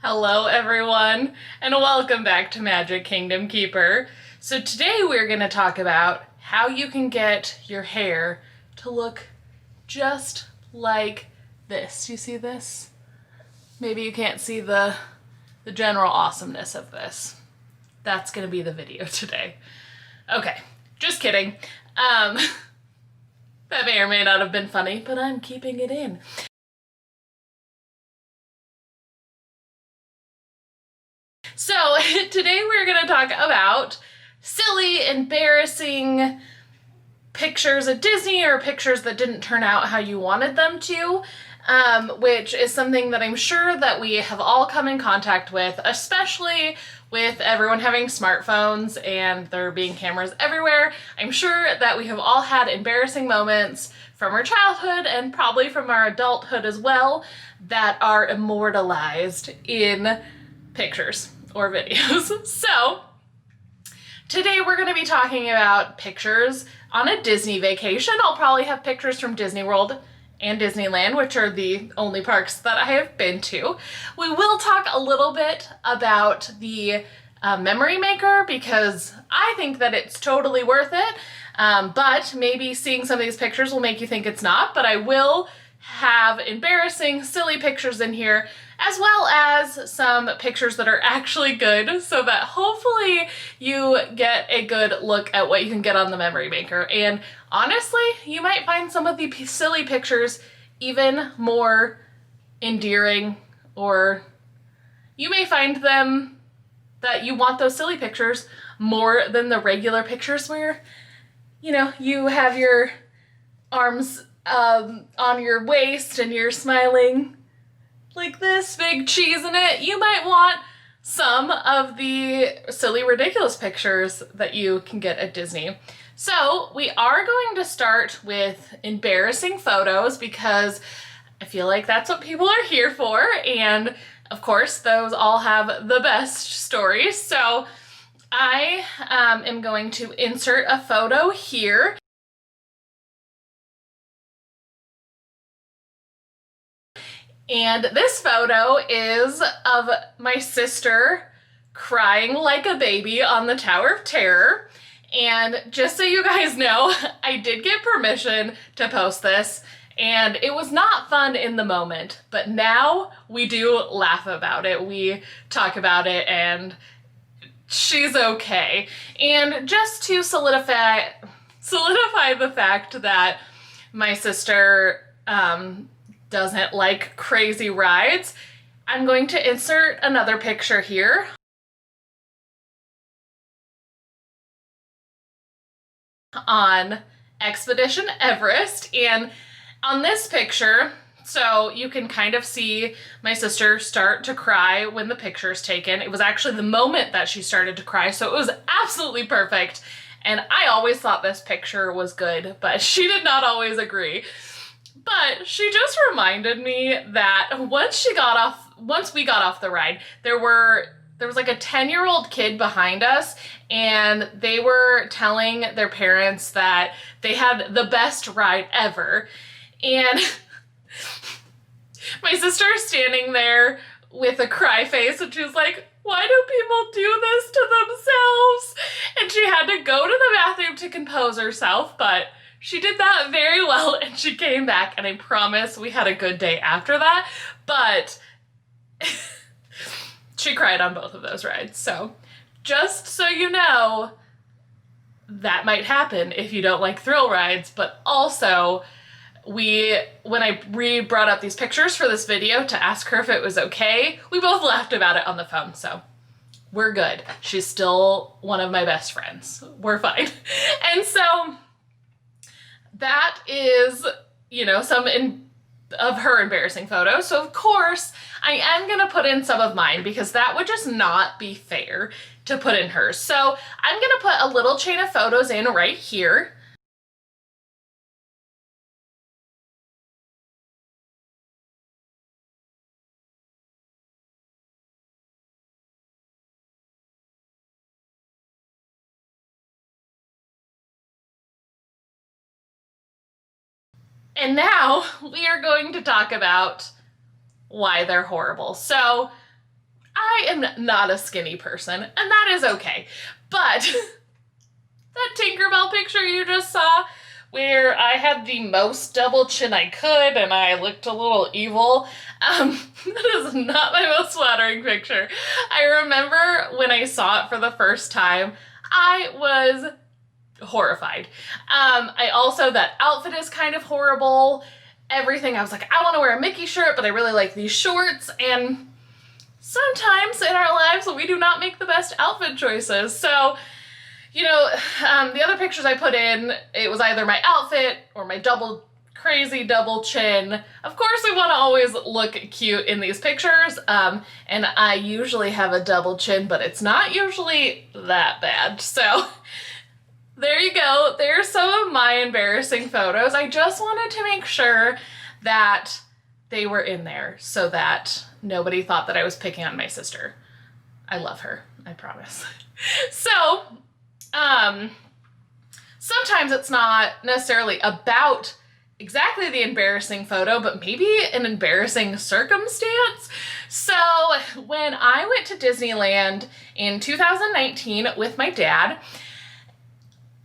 Hello everyone, and welcome back to Magic Kingdom Keeper. So today we're going to talk about how you can get your hair to look just like this. You see this? Maybe you can't see the general awesomeness of this. That's going to be the video today. Okay, just kidding. That may or may not have been funny, but I'm keeping it in. So today we're going to talk about silly, embarrassing pictures at Disney or pictures that didn't turn out how you wanted them to, which is something that I'm sure that we have all come in contact with, especially with everyone having smartphones and there being cameras everywhere. I'm sure that we have all had embarrassing moments from our childhood and probably from our adulthood as well that are immortalized in pictures or videos. So today we're going to be talking about pictures on a Disney vacation. I'll probably have pictures from Disney World and Disneyland, which are the only parks that I have been to. We will talk a little bit about the memory maker because I think that it's totally worth it, but maybe seeing some of these pictures will make you think it's not, but I will have embarrassing, silly pictures in here, as well as some pictures that are actually good, so that hopefully you get a good look at what you can get on the memory maker. And honestly, you might find some of the silly pictures even more endearing, or you may find them that you want those silly pictures more than the regular pictures where, you know, you have your arms on your waist and you're smiling like this, big cheese in it. You might want some of the silly, ridiculous pictures that you can get at Disney. So we are going to start with embarrassing photos because I feel like that's what people are here for. And of course, those all have the best stories. So I am going to insert a photo here. And this photo is of my sister crying like a baby on the Tower of Terror. And just so you guys know, I did get permission to post this, and it was not fun in the moment, but now we do laugh about it. We talk about it, and she's okay. And just to solidify the fact that my sister doesn't like crazy rides, I'm going to insert another picture here. On Expedition Everest, and on this picture, so you can kind of see my sister start to cry when the picture is taken. It was actually the moment that she started to cry, so it was absolutely perfect. And I always thought this picture was good, but she did not always agree. But she just reminded me that once we got off the ride, there was like a 10-year-old kid behind us, and they were telling their parents that they had the best ride ever. And my sister's standing there with a cry face, and she was like, "Why do people do this to themselves?" And she had to go to the bathroom to compose herself, but she did that very well, and she came back, and I promise we had a good day after that, but she cried on both of those rides. So just so you know, that might happen if you don't like thrill rides, but also when I brought up these pictures for this video to ask her if it was okay, we both laughed about it on the phone, so we're good. She's still one of my best friends. We're fine. And so that is, you know, some of her embarrassing photos. So of course I am gonna put in some of mine because that would just not be fair to put in hers. So I'm gonna put a little chain of photos in right here. And now we are going to talk about why they're horrible. So I am not a skinny person, and that is okay. But that Tinkerbell picture you just saw, where I had the most double chin I could and I looked a little evil, that is not my most flattering picture. I remember when I saw it for the first time, I was horrified. That outfit is kind of horrible. Everything, I was like, I want to wear a Mickey shirt, but I really like these shorts, and sometimes in our lives we do not make the best outfit choices. So, you know, the other pictures I put in, it was either my outfit or my crazy double chin. Of course, we want to always look cute in these pictures, and I usually have a double chin, but it's not usually that bad. So there you go. There's some of my embarrassing photos. I just wanted to make sure that they were in there so that nobody thought that I was picking on my sister. I love her, I promise. So, sometimes it's not necessarily about exactly the embarrassing photo, but maybe an embarrassing circumstance. So when I went to Disneyland in 2019 with my dad,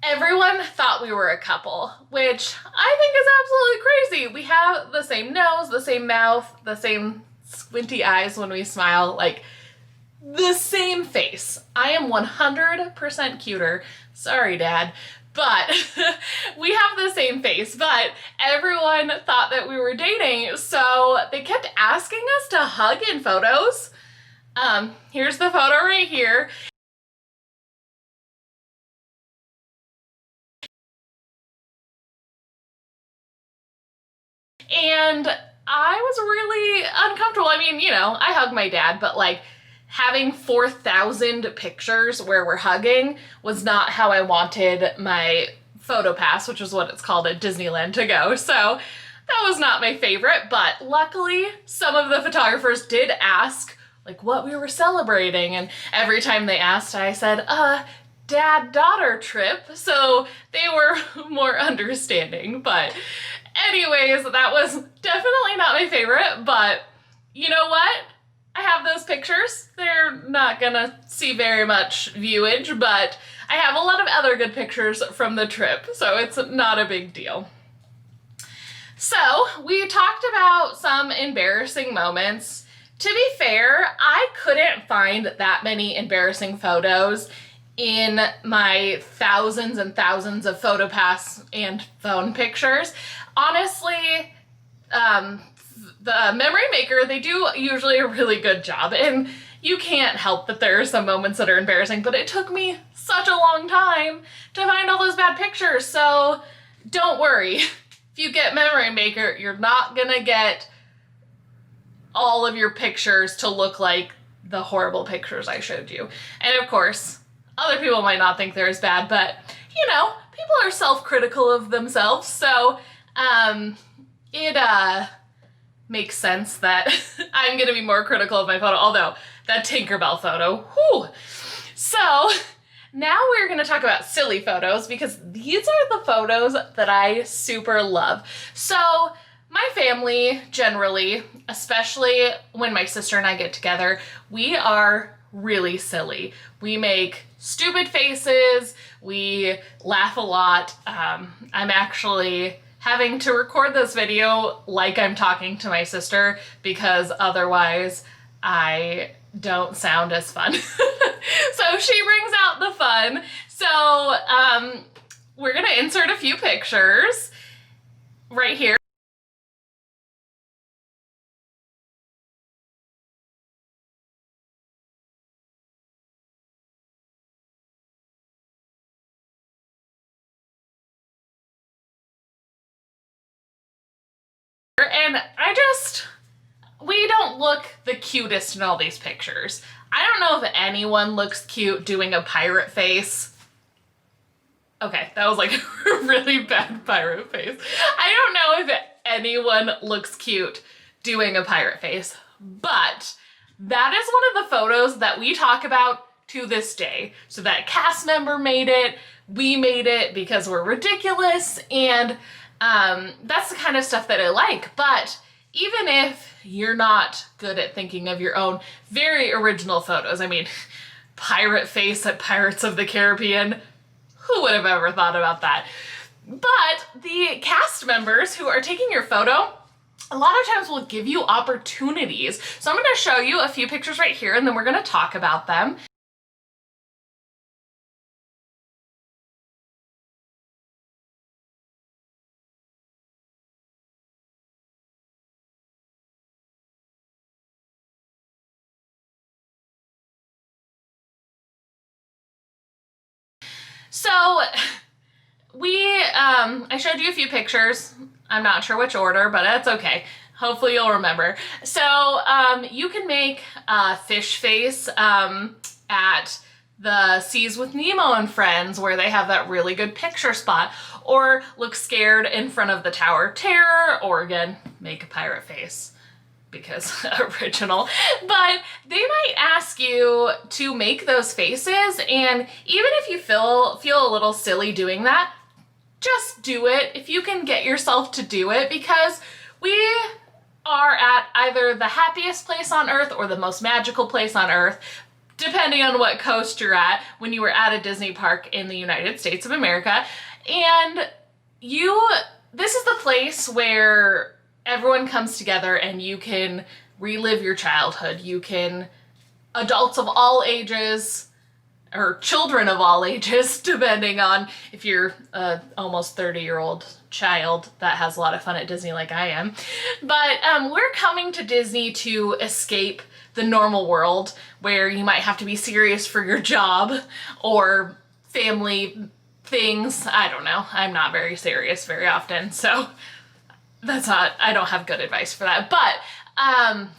everyone thought we were a couple, which I think is absolutely crazy. We have the same nose, the same mouth, the same squinty eyes when we smile, like the same face. I am 100% cuter. Sorry, Dad. But we have the same face, but everyone thought that we were dating, so they kept asking us to hug in photos. Here's the photo right here. And I was really uncomfortable. I mean, you know, I hug my dad, but like having 4,000 pictures where we're hugging was not how I wanted my photo pass, which is what it's called at Disneyland, to go. So that was not my favorite, but luckily some of the photographers did ask like what we were celebrating. And every time they asked, I said, dad-daughter trip. So they were more understanding. But anyways, that was definitely not my favorite, but you know what? I have those pictures. They're not gonna see very much viewage, but I have a lot of other good pictures from the trip, so it's not a big deal. So we talked about some embarrassing moments. To be fair, I couldn't find that many embarrassing photos in my thousands and thousands of PhotoPass and phone pictures. Honestly, the Memory Maker, they do usually a really good job, and you can't help that there are some moments that are embarrassing, but it took me such a long time to find all those bad pictures, so don't worry. If you get Memory Maker, you're not gonna get all of your pictures to look like the horrible pictures I showed you. And of course, other people might not think they're as bad, but you know, people are self-critical of themselves, so it makes sense that I'm gonna be more critical of my photo, although that Tinkerbell photo, whew. So now we're gonna talk about silly photos, because these are the photos that I super love. So my family generally, especially when my sister and I get together, we are really silly. We make stupid faces, we laugh a lot. I'm actually having to record this video like I'm talking to my sister, because otherwise I don't sound as fun. So she brings out the fun. So we're gonna insert a few pictures right here. And we don't look the cutest in all these pictures. I don't know if anyone looks cute doing a pirate face. Okay, that was like a really bad pirate face. I don't know if anyone looks cute doing a pirate face, but that is one of the photos that we talk about to this day. So that cast member made it, we made it because we're ridiculous, and that's the kind of stuff that I like. But even if you're not good at thinking of your own very original photos. I mean, pirate face at Pirates of the Caribbean. Who would have ever thought about that? But the cast members who are taking your photo, a lot of times will give you opportunities. So I'm going to show you a few pictures right here, and then we're going to talk about them. So I showed you a few pictures. I'm not sure which order, but that's okay. Hopefully you'll remember. So you can make a fish face at the Seas with Nemo and Friends, where they have that really good picture spot, or look scared in front of the Tower of Terror, or again, make a pirate face because original. But they might ask you to make those faces, and even if you feel a little silly doing that, just do it if you can get yourself to do it, because we are at either the happiest place on earth or the most magical place on earth, depending on what coast you're at when you were at a Disney park in the United States of America. And this is the place where everyone comes together and you can relive your childhood. You can, adults of all ages, or children of all ages, depending on if you're a almost 30-year-old child that has a lot of fun at Disney like I am. But we're coming to Disney to escape the normal world where you might have to be serious for your job or family things. I don't know. I'm not very serious very often, so I don't have good advice for that. But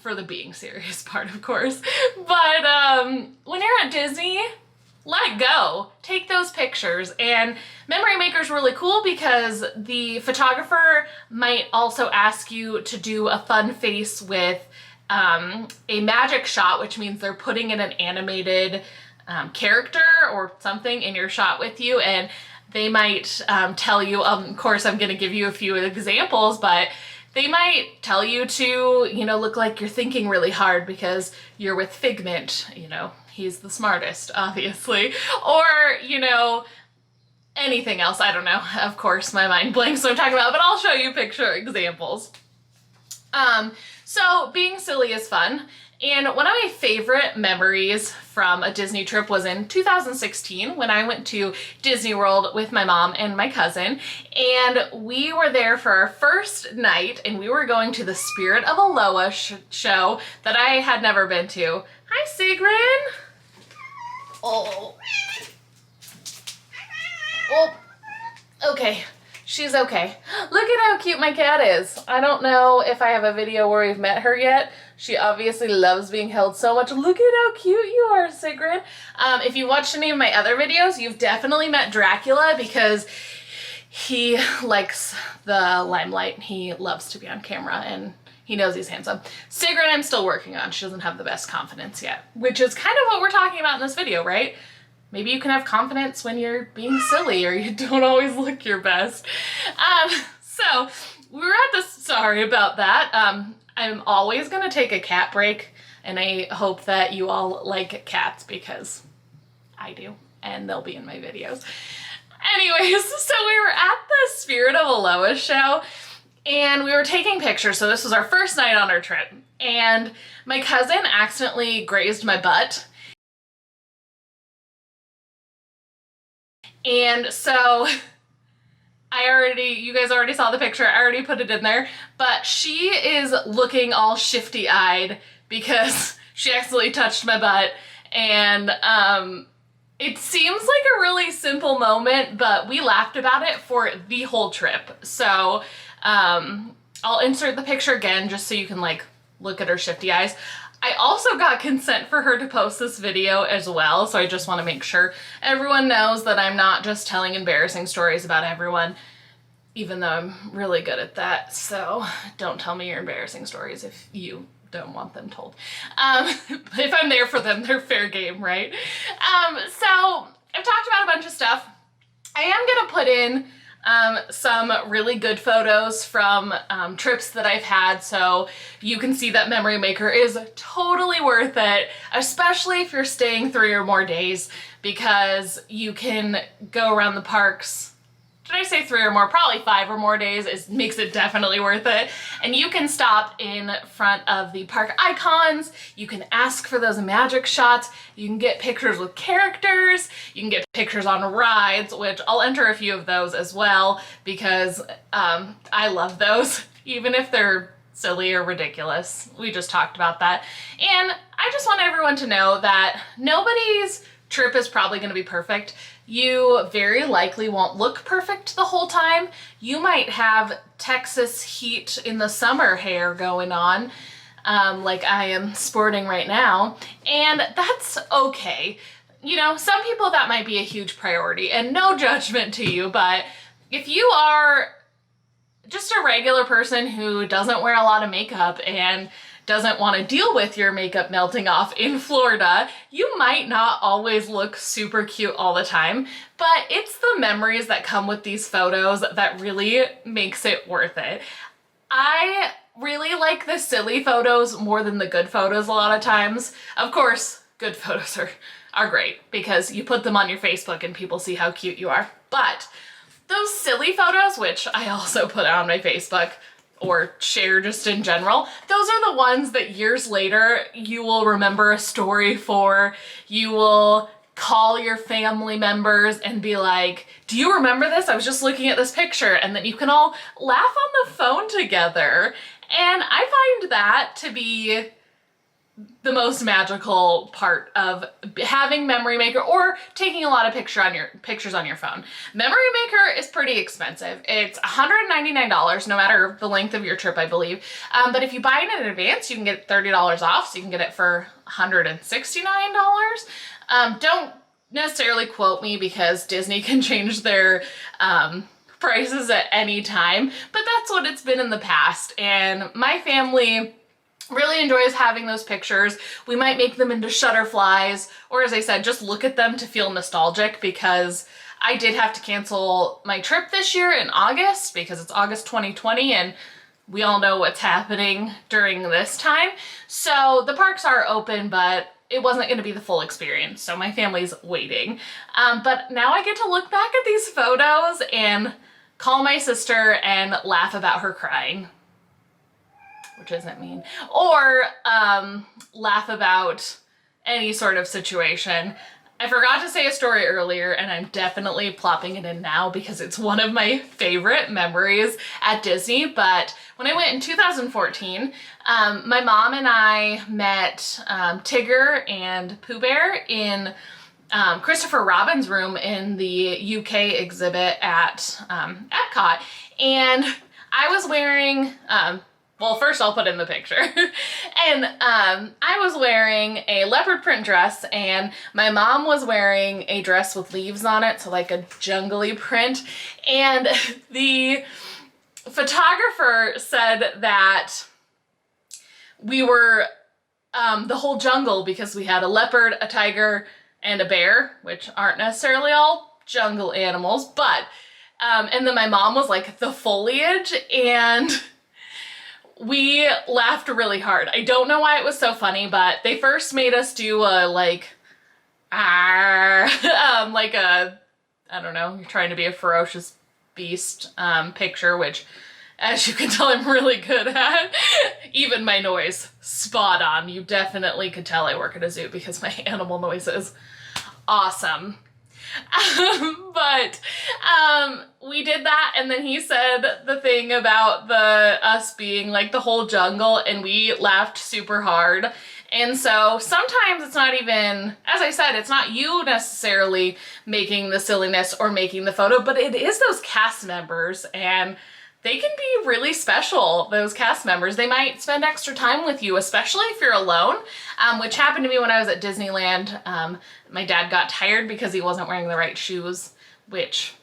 for the being serious part, of course. But when you're at Disney, let go. Take those pictures. And Memory Maker's really cool because the photographer might also ask you to do a fun face with a magic shot, which means they're putting in an animated character or something in your shot with you, and they might tell you, of course I'm going to give you a few examples, but they might tell you to, look like you're thinking really hard because you're with Figment, he's the smartest, obviously, or, anything else, I don't know. Of course, my mind blanks what I'm talking about, but I'll show you picture examples. So being silly is fun. And one of my favorite memories from a Disney trip was in 2016 when I went to Disney World with my mom and my cousin. And we were there for our first night, and we were going to the Spirit of Aloha show that I had never been to. Hi, Sigrid. Oh. Oh. Okay. She's okay. Look at how cute my cat is. I don't know if I have a video where we've met her yet. She obviously loves being held so much. Look at how cute you are, Sigrid. If you watched any of my other videos, you've definitely met Dracula because he likes the limelight. He loves to be on camera and he knows he's handsome. Sigrid, I'm still working on. She doesn't have the best confidence yet, which is kind of what we're talking about in this video, right? Maybe you can have confidence when you're being silly or you don't always look your best. So we were at this, sorry about that. I'm always gonna take a cat break, and I hope that you all like cats because I do, and they'll be in my videos. Anyways, so we were at the Spirit of Aloha show, and we were taking pictures, so this was our first night on our trip, and my cousin accidentally grazed my butt. And so you guys already saw the picture, I already put it in there, but she is looking all shifty-eyed because she accidentally touched my butt, and it seems like a really simple moment, but we laughed about it for the whole trip. So I'll insert the picture again just so you can look at her shifty eyes. I also got consent for her to post this video as well, so I just want to make sure everyone knows that I'm not just telling embarrassing stories about everyone, even though I'm really good at that. So don't tell me your embarrassing stories if you don't want them told. If I'm there for them, they're fair game, right? So I've talked about a bunch of stuff. I am gonna put in some really good photos from trips that I've had, so you can see that Memory Maker is totally worth it, especially if you're staying 3 or more days, because you can go around the parks. Did I say 3 or more? Probably 5 or more days. Makes it definitely worth it. And you can stop in front of the park icons. You can ask for those magic shots. You can get pictures with characters. You can get pictures on rides, which I'll enter a few of those as well because I love those, even if they're silly or ridiculous. We just talked about that. And I just want everyone to know that nobody's trip is probably going to be perfect. You very likely won't look perfect the whole time. You might have Texas heat in the summer hair going on, like I am sporting right now, and that's okay. You know, some people that might be a huge priority, and no judgment to you, but if you are just a regular person who doesn't wear a lot of makeup and doesn't want to deal with your makeup melting off in Florida, you might not always look super cute all the time, but it's the memories that come with these photos that really makes it worth it. I really like the silly photos more than the good photos a lot of times. Of course, good photos are great because you put them on your Facebook and people see how cute you are. But those silly photos, which I also put on my Facebook, or share just in general, those are the ones that years later you will remember a story for. You will call your family members and be like, do you remember this? I was just looking at this picture, and then you can all laugh on the phone together. And I find that to be the most magical part of having Memory Maker or taking a lot of pictures on your phone. Memory Maker is pretty expensive. It's $199 no matter the length of your trip, I believe. But if you buy it in advance, you can get $30 off, so you can get it for $169. Don't necessarily quote me because Disney can change their prices at any time, but that's what it's been in the past. And my family really enjoys having those pictures. We might make them into shutterflies, or as I said, just look at them to feel nostalgic, because I did have to cancel my trip this year in August because it's August 2020 and we all know what's happening during this time. So the parks are open, but it wasn't going to be the full experience, so my family's waiting. But now I get to look back at these photos and call my sister and laugh about her crying, which isn't mean, or laugh about any sort of situation. I forgot to say a story earlier, and I'm definitely plopping it in now because it's one of my favorite memories at Disney. But when I went in 2014, my mom and I met Tigger and Pooh Bear in Christopher Robin's room in the UK exhibit at Epcot, and I was wearing well, first I'll put in the picture. And I was wearing a leopard print dress, and my mom was wearing a dress with leaves on it, so like a jungly print. And the photographer said that we were the whole jungle because we had a leopard, a tiger, and a bear, which aren't necessarily all jungle animals, but, and then my mom was like the foliage, and we laughed really hard. I don't know why it was so funny, but they first made us do a like a, I don't know, you're trying to be a ferocious beast picture, which as you can tell I'm really good at. Even my noise, spot on. You definitely could tell I work at a zoo because my animal noise is awesome. But we did that, and then he said the thing about us being like the whole jungle, and we laughed super hard. And so sometimes it's not even, as I said, it's not you necessarily making the silliness or making the photo, but it is those cast members, and they can be really special, those cast members. They might spend extra time with you, especially if you're alone, which happened to me when I was at Disneyland. My dad got tired because he wasn't wearing the right shoes, which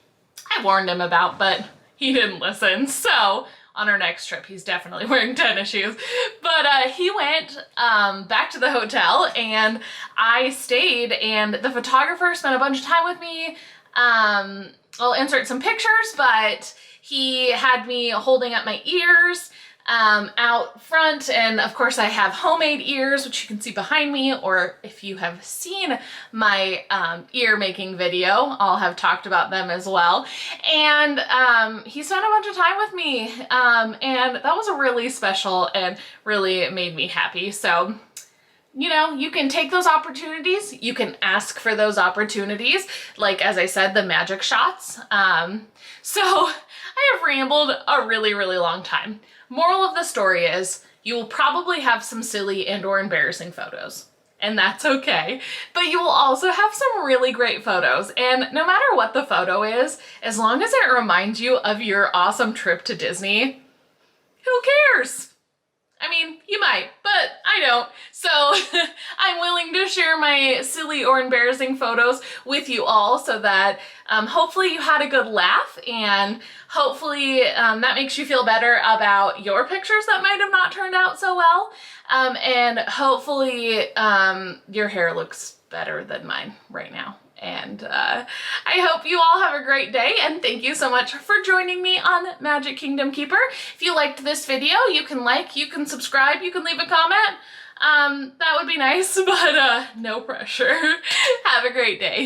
I warned him about, but he didn't listen. So on our next trip, he's definitely wearing tennis shoes. But he went back to the hotel, and I stayed, and the photographer spent a bunch of time with me. I'll insert some pictures, but he had me holding up my ears out front, and of course I have homemade ears, which you can see behind me, or if you have seen my ear making video, I'll have talked about them as well. And he spent a bunch of time with me, and that was really special and really made me happy. So, you know, you can take those opportunities, you can ask for those opportunities, like, as I said, the magic shots. So I have rambled a really, really long time. Moral of the story is you will probably have some silly and or embarrassing photos, and that's okay, but you will also have some really great photos. And no matter what the photo is, as long as it reminds you of your awesome trip to Disney, who cares? I mean, you might, but I don't. So I'm willing to share my silly or embarrassing photos with you all so that hopefully you had a good laugh, and hopefully that makes you feel better about your pictures that might have not turned out so well. And hopefully your hair looks better than mine right now. And I hope you all have a great day, and thank you so much for joining me on Magic Kingdom Keeper. If you liked this video, you can like, you can subscribe, you can leave a comment. That would be nice, but no pressure. Have a great day.